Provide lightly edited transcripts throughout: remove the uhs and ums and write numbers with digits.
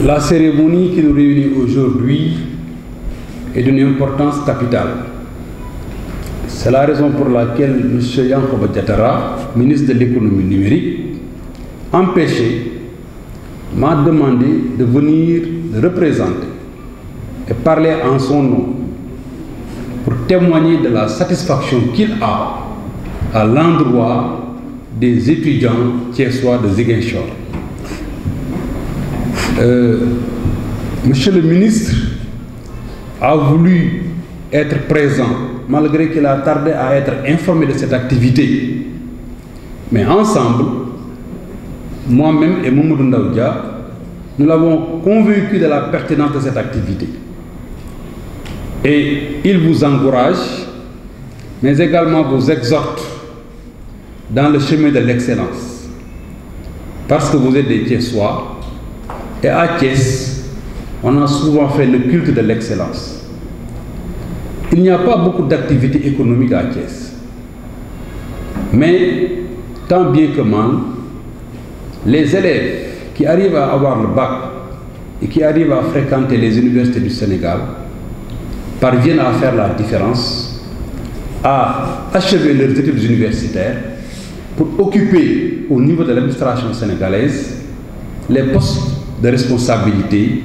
La cérémonie qui nous réunit aujourd'hui est d'une importance capitale. C'est la raison pour laquelle M. Yankhoba Diattara, ministre de l'économie numérique, empêché, m'a demandé de venir le représenter et parler en son nom pour témoigner de la satisfaction qu'il a à l'endroit des étudiants thiessois de Ziguinchor. Monsieur le ministre a voulu être présent malgré qu'il a tardé à être informé de cette activité. Mais ensemble, moi-même et Mamadou Ndaw Dia, nous l'avons convaincu de la pertinence de cette activité. Et il vous encourage, mais également vous exhorte dans le chemin de l'excellence. Parce que vous êtes des Thiessois, et à Thiès, on a souvent fait le culte de l'excellence. Il n'y a pas beaucoup d'activités économiques à Thiès. Mais, tant bien que mal, les élèves qui arrivent à avoir le bac et qui arrivent à fréquenter les universités du Sénégal parviennent à faire la différence, à achever leurs études universitaires pour occuper au niveau de l'administration sénégalaise les postes de responsabilité,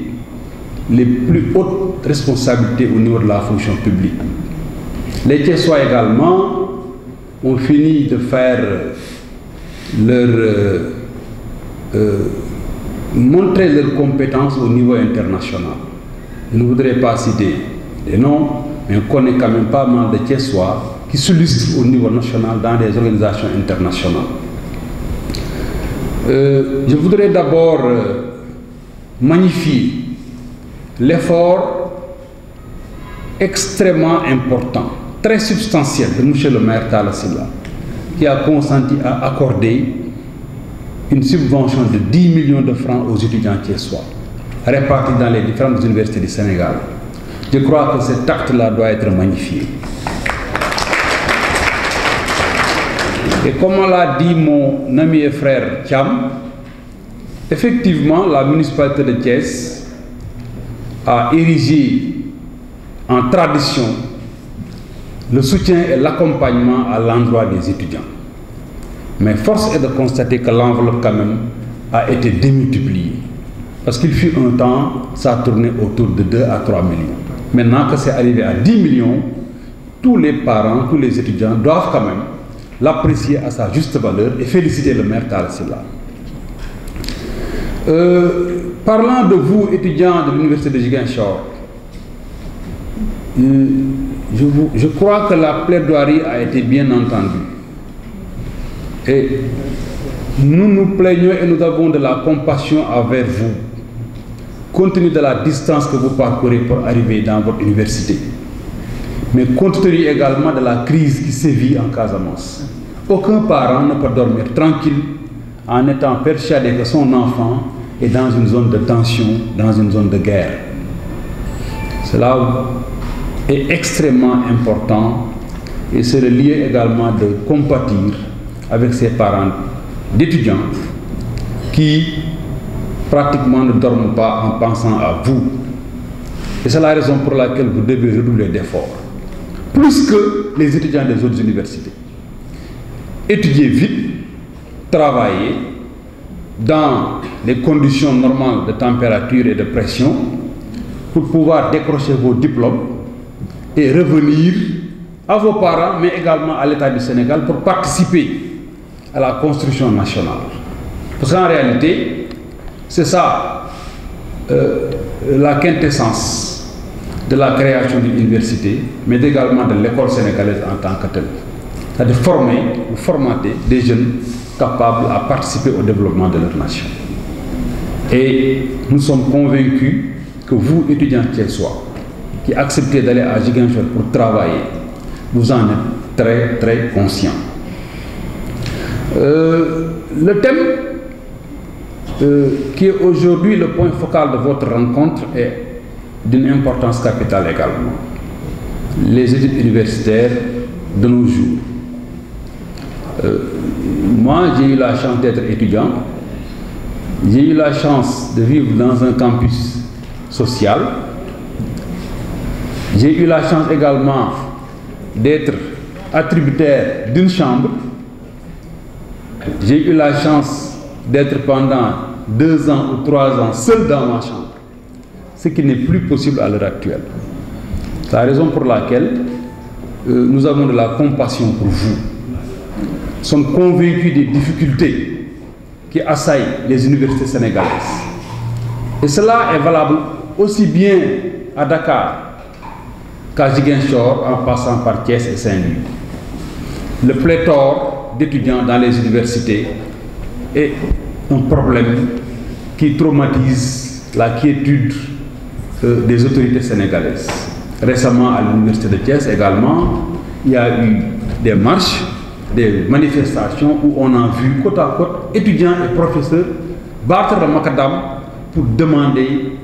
les plus hautes responsabilités au niveau de la fonction publique. Les Thiessois également ont fini de faire montrer leurs compétences au niveau international. Je ne voudrais pas citer des noms, mais on connaît quand même pas mal de Thiessois qui s'illustrent au niveau national dans des organisations internationales. Je voudrais d'abord magnifier l'effort extrêmement important, très substantiel de M. le maire Talla Sylla, qui a consenti à accorder une subvention de 10 millions de francs aux étudiants thiessois, répartis dans les différentes universités du Sénégal. Je crois que cet acte-là doit être magnifié. Et comme l'a dit mon ami et frère Thiam, effectivement, la municipalité de Thiès a érigé en tradition le soutien et l'accompagnement à l'endroit des étudiants. Mais force est de constater que l'enveloppe quand même a été démultipliée. Parce qu'il fut un temps, ça tournait autour de 2 à 3 millions. Maintenant que c'est arrivé à 10 millions, tous les parents, tous les étudiants doivent quand même l'apprécier à sa juste valeur et féliciter le maire Talla Sylla. Parlant de vous, étudiants de l'université de Ziguinchor, je crois que la plaidoirie a été bien entendue. Et nous nous plaignons et nous avons de la compassion envers vous, compte tenu de la distance que vous parcourez pour arriver dans votre université, mais compte tenu également de la crise qui sévit en Casamance. Aucun parent ne peut dormir tranquille en étant persuadé que son enfant est dans une zone de tension, dans une zone de guerre. Cela est extrêmement important et c'est le lieu également de compatir avec ces parents d'étudiants qui pratiquement ne dorment pas en pensant à vous. Et c'est la raison pour laquelle vous devez redoubler d'efforts. Plus que les étudiants des autres universités. Étudiez vite, travaillez dans les conditions normales de température et de pression pour pouvoir décrocher vos diplômes et revenir à vos parents, mais également à l'État du Sénégal pour participer à la construction nationale. Parce qu'en réalité, c'est ça la quintessence de la création d'une université, mais également de l'école sénégalaise en tant que telle. C'est-à-dire former ou formater des jeunes capables à participer au développement de leur nation. Et nous sommes convaincus que vous, étudiants thiessois, qui acceptez d'aller à Ziguinchor pour travailler, vous en êtes très très conscients. Le thème qui est aujourd'hui le point focal de votre rencontre est d'une importance capitale également. Les études universitaires de nos jours. Moi, j'ai eu la chance d'être étudiant J'ai eu la chance de vivre dans un campus social. J'ai eu la chance également d'être attributaire d'une chambre. J'ai eu la chance d'être pendant 2 ans ou 3 ans seul dans ma chambre, ce qui n'est plus possible à l'heure actuelle. C'est la raison pour laquelle nous avons de la compassion pour vous. Nous sommes convaincus des difficultés qui assaillent les universités sénégalaises. Et cela est valable aussi bien à Dakar qu'à Ziguinchor, en passant par Thiès et Saint-Louis. Le pléthore d'étudiants dans les universités est un problème qui traumatise la quiétude des autorités sénégalaises. Récemment, à l'université de Thiès également, il y a eu des marches, des manifestations où on a vu côte à côte étudiants et professeurs battre le macadam pour demander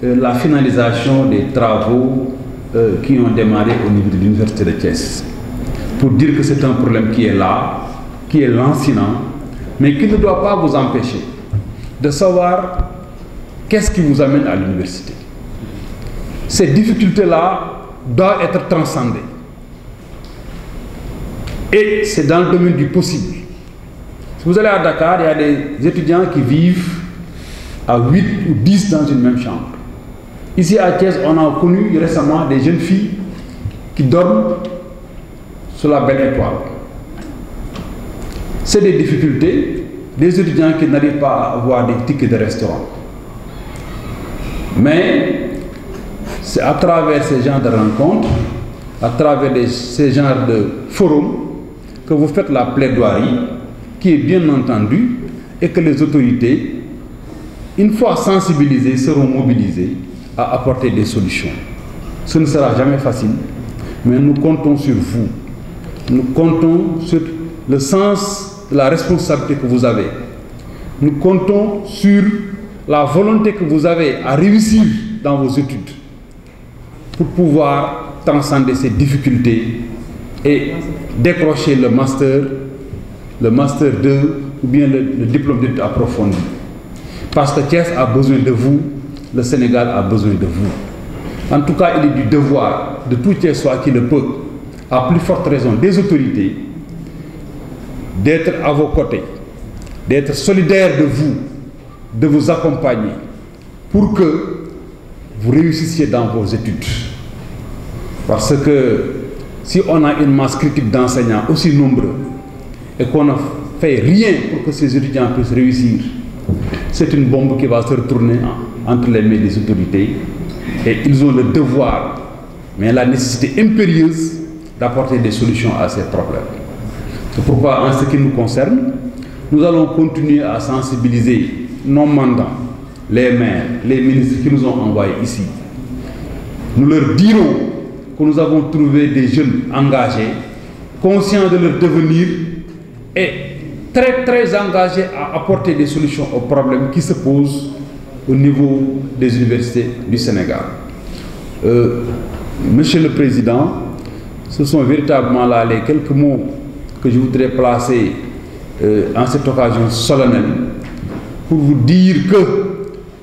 la finalisation des travaux qui ont démarré au niveau de l'université de Thiès. Pour dire que c'est un problème qui est là, qui est lancinant, mais qui ne doit pas vous empêcher de savoir qu'est-ce qui vous amène à l'université. Ces difficultés-là doivent être transcendées. Et c'est dans le domaine du possible. Si vous allez à Dakar, il y a des étudiants qui vivent à 8 ou 10 dans une même chambre. Ici à Thiès, on a connu récemment des jeunes filles qui dorment sur la Belle Étoile. C'est des difficultés, des étudiants qui n'arrivent pas à avoir des tickets de restaurant. Mais c'est à travers ces genres de rencontres, à travers ces genres de forums, que vous faites la plaidoirie, qui est bien entendue, et que les autorités, une fois sensibilisées, seront mobilisées à apporter des solutions. Ce ne sera jamais facile, mais nous comptons sur vous. Nous comptons sur le sens de la responsabilité que vous avez. Nous comptons sur la volonté que vous avez à réussir dans vos études pour pouvoir transcender ces difficultés et décrocher le master 2 ou bien le diplôme d'études approfondies. Parce que Thiès a besoin de vous, le Sénégal a besoin de vous. En tout cas, il est du devoir de tout Thiessois qui le peut, à plus forte raison des autorités, d'être à vos côtés, d'être solidaires de vous, de vous accompagner pour que vous réussissiez dans vos études. Parce que si on a une masse critique d'enseignants aussi nombreux et qu'on ne fait rien pour que ces étudiants puissent réussir, c'est une bombe qui va se retourner entre les mains des autorités et ils ont le devoir, mais la nécessité impérieuse d'apporter des solutions à ces problèmes. C'est pourquoi, en ce qui nous concerne, nous allons continuer à sensibiliser nos mandants, les maires, les ministres qui nous ont envoyés ici. Nous leur dirons que nous avons trouvé des jeunes engagés, conscients de leur devenir et très engagés à apporter des solutions aux problèmes qui se posent au niveau des universités du Sénégal. Monsieur le Président, ce sont véritablement là les quelques mots que je voudrais placer en cette occasion solennelle pour vous dire que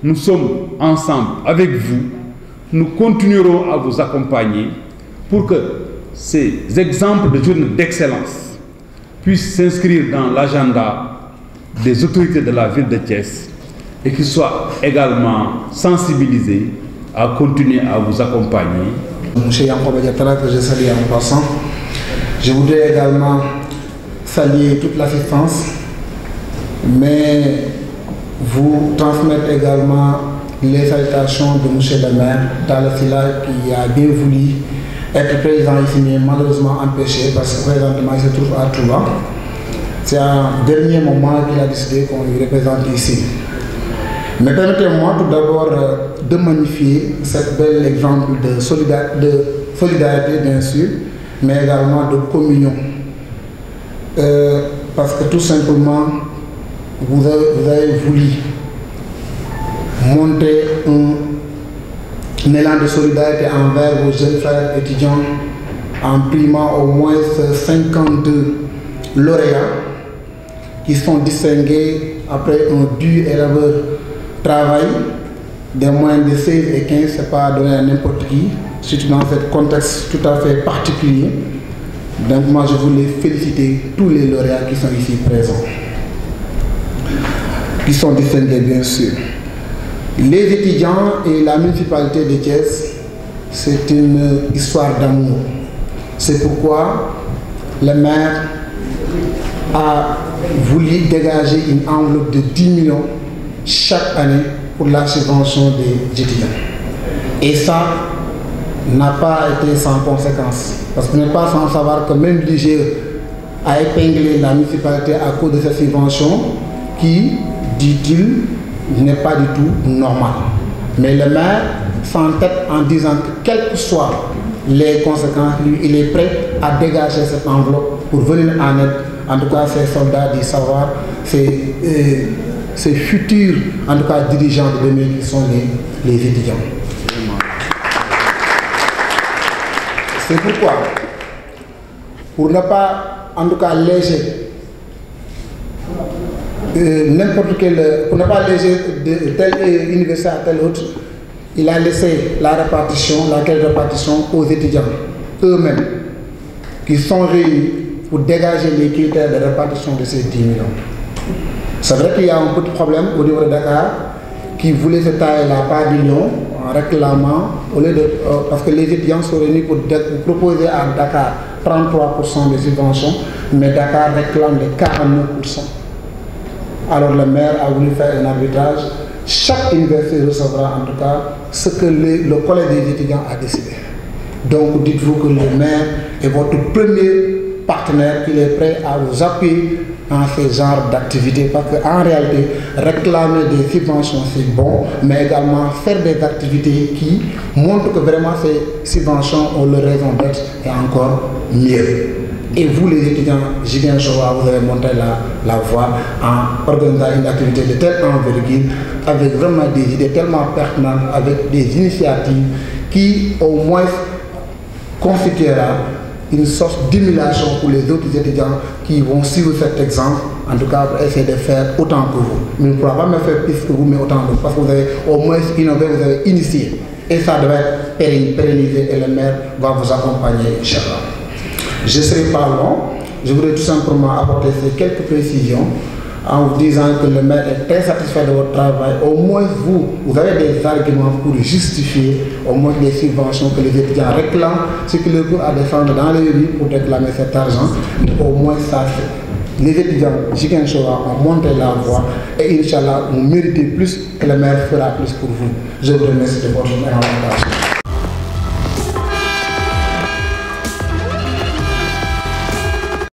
nous sommes ensemble avec vous, nous continuerons à vous accompagner pour que ces exemples de jeunes d'excellence puissent s'inscrire dans l'agenda des autorités de la ville de Thiès et qu'ils soient également sensibilisés à continuer à vous accompagner. Monsieur Yankoba Diattara, que je salue en passant. Je voudrais également saluer toute l'assistance, mais vous transmettre également les salutations de monsieur le maire Talla Sylla qui a bien voulu être présent ici, mais malheureusement empêché parce que présentement il se trouve à Touba. C'est un dernier moment qu'il a décidé qu'on lui représente ici. Mais permettez-moi tout d'abord de magnifier cet bel exemple de solidarité bien sûr, mais également de communion. Parce que tout simplement, vous avez voulu monter un élan de solidarité envers vos jeunes frères étudiants en primant au moins 52 lauréats qui sont distingués après un dur et laborieux travail. Des moyens de 16 et 15, ce n'est pas donné à n'importe qui, surtout dans ce contexte tout à fait particulier. Donc moi je voulais féliciter tous les lauréats qui sont ici présents, qui sont distingués bien sûr. Les étudiants et la municipalité de Thiès, c'est une histoire d'amour. C'est pourquoi le maire a voulu dégager une enveloppe de 10 millions chaque année pour la subvention des étudiants. Et ça n'a pas été sans conséquence. Parce que vous n'êtes pas sans savoir que même l'IGE a épinglé la municipalité à cause de cette subvention qui, dit-il, n'est pas du tout normale. Mais le maire s'entête en disant que quelles que soient les conséquences, lui, il est prêt à dégager cette enveloppe pour venir en aide, en tout cas ces soldats du savoir, ces futurs, en tout cas dirigeants de demain qui sont les étudiants. C'est pourquoi, pour ne pas, en tout cas, léger, pour ne pas léger de telle université à telle autre, il a laissé la clé de répartition aux étudiants eux-mêmes, qui sont réunis pour dégager les critères de répartition de ces 10 millions. C'est vrai qu'il y a un petit problème au niveau de Dakar qui voulait se tailler la part du lion en réclamant, au lieu de, parce que les étudiants sont réunis pour proposer à Dakar 33% de subventions, mais Dakar réclame les 49%. Alors le maire a voulu faire un arbitrage. Chaque université recevra en tout cas ce que le collège des étudiants a décidé. Donc dites-vous que le maire est votre premier partenaire, qu'il est prêt à vous appuyer dans ce genre d'activités, parce qu'en réalité, réclamer des subventions c'est bon, mais également faire des activités qui montrent que vraiment ces subventions ont leur raison d'être et encore mieux. Et vous les étudiants, Julien Choa, vous avez montré la voie en organisant une activité de telle envergure, avec vraiment des idées tellement pertinentes, avec des initiatives qui au moins constituera une sorte d'émulation pour les autres étudiants qui vont suivre cet exemple, en tout cas pour essayer de faire autant que vous. Mais on ne pourra pas me faire plus que vous, mais autant que vous, parce que vous avez au moins innové, vous avez initié. Et ça doit être pérennisé et le maire va vous accompagner, Inch'Allah. Je ne serai pas long, je voudrais tout simplement apporter ces quelques précisions en vous disant que le maire est très satisfait de votre travail. Au moins vous avez des arguments pour justifier au moins les subventions que les étudiants réclament, ce qui leur coûte à descendre dans les rues pour réclamer cet argent. Au moins ça, les étudiants Julien Choa ont monté la voie et Inch'Allah, vous méritez plus et le maire fera plus pour vous. Je vous remercie de votre intervention.